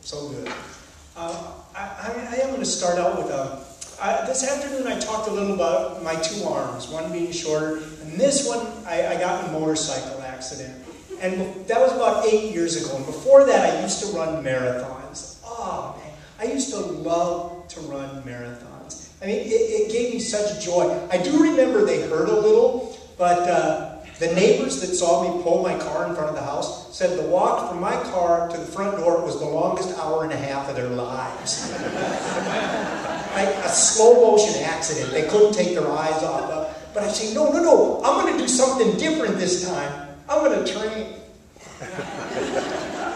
So good. I am going to start out with this afternoon I talked a little about my two arms, one being shorter, and this one I got in a motorcycle accident. And that was about 8 years ago. And before that I used to run marathons. Oh man, I used to love to run marathons. I mean, it gave me such joy. I do remember they hurt a little, but the neighbors that saw me pull my car in front of the house said the walk from my car to the front door was the longest hour and a half of their lives. Like a slow motion accident. They couldn't take their eyes off. But I say, no, I'm going to do something different this time. I'm going to train.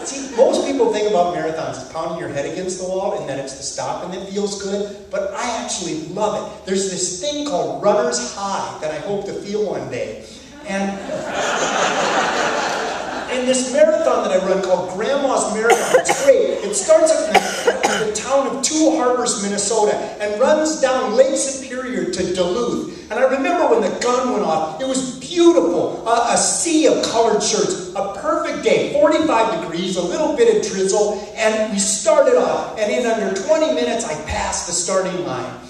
See, most people think about marathons as pounding your head against the wall and then it's the stop and it feels good, but I actually love it. There's this thing called runner's high that I hope to feel one day. And this marathon that I run called Grandma's Marathon, it's great. It starts in the town of Two Harbors, Minnesota, and runs down Lake Superior to Duluth. And I remember when the gun went off, it was beautiful. A sea of colored shirts, a perfect day, 45 degrees, a little bit of drizzle, and we started off, and in under 20 minutes, I passed the starting line.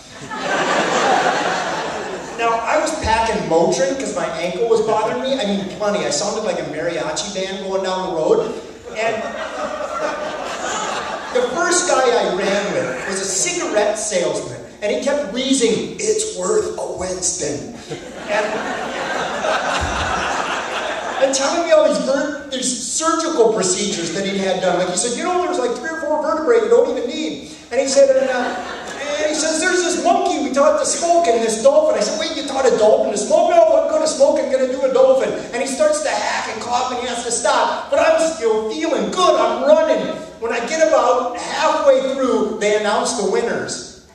Now, I was packing Motrin because my ankle was bothering me. I mean, plenty. I sounded like a mariachi band going down the road. And the first guy I ran with was a cigarette salesman. And he kept wheezing, "It's worth a Winston." And telling me all these surgical procedures that he had done. Like he said, there's like 3 or 4 vertebrae you don't even need. And he said, and he says, there's this monkey we taught to smoke and this dolphin. I said, wait, you taught a dolphin to smoke? No, what good of smoking going to do a dolphin? And he starts to hack and cough and he has to stop. But I'm still feeling good. I'm running. When I get about halfway through, they announce the winners.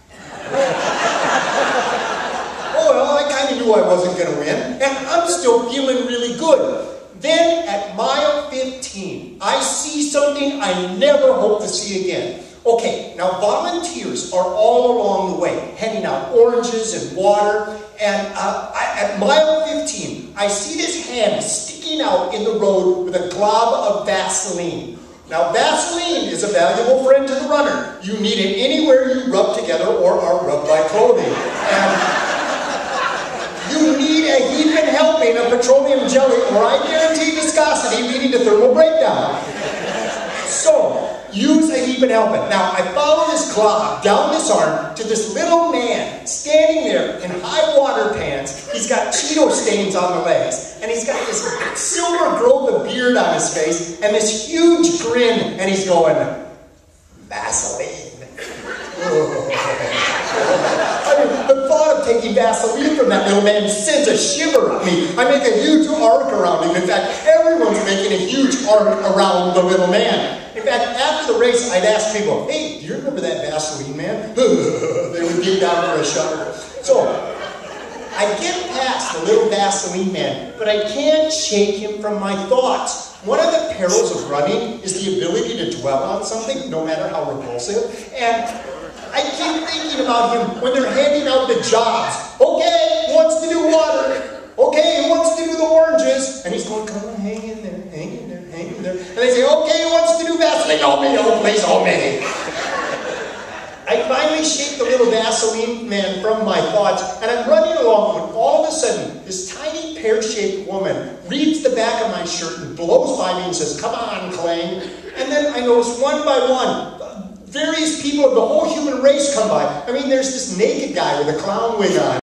Oh, well, I kind of knew I wasn't going to win. And I'm still feeling really good. Then at mile 15, I see something I never hope to see again. Okay, now volunteers are all along the way, handing out oranges and water, and at mile 15, I see this hand sticking out in the road with a glob of Vaseline. Now, Vaseline is a valuable friend to the runner. You need it anywhere you rub together or are rubbed by clothing. And you need a heaping helping of petroleum jelly, or I guarantee viscosity leading to thermal breakdown. So, use a heaping helping. Now, I follow this glob down this arm to this little man standing there in high water pants. He's got Cheeto stains on the legs. And he's got this silver growth of beard on his face and this huge grin. And he's going, Vaseline. I mean, the thought of taking Vaseline from that little man sends a shiver up me. I make a huge arc around him. In fact, everyone's making a huge arc around the little man. In fact, after the race, I'd ask people, hey, do you remember that Vaseline man? They would get down for a shudder. So, I get past the little Vaseline man, but I can't shake him from my thoughts. One of the perils of running is the ability to dwell on something, no matter how repulsive. And I keep thinking about him when they're handing out the jobs. Okay, who wants to do water? Okay, who wants to do the oranges? And he's going, come on, hang in there, hang in there, hang in there. And they say, okay, who wants to do Vaseline? Oh, me, oh, please, oh, me. I finally shake the little Vaseline man from my thoughts, and I'm running along when all of a sudden, this tiny pear-shaped woman reads the back of my shirt and blows by me and says, come on, Clang. And then I notice one by one, various people of the whole human race come by. I mean, there's this naked guy with a clown wig on.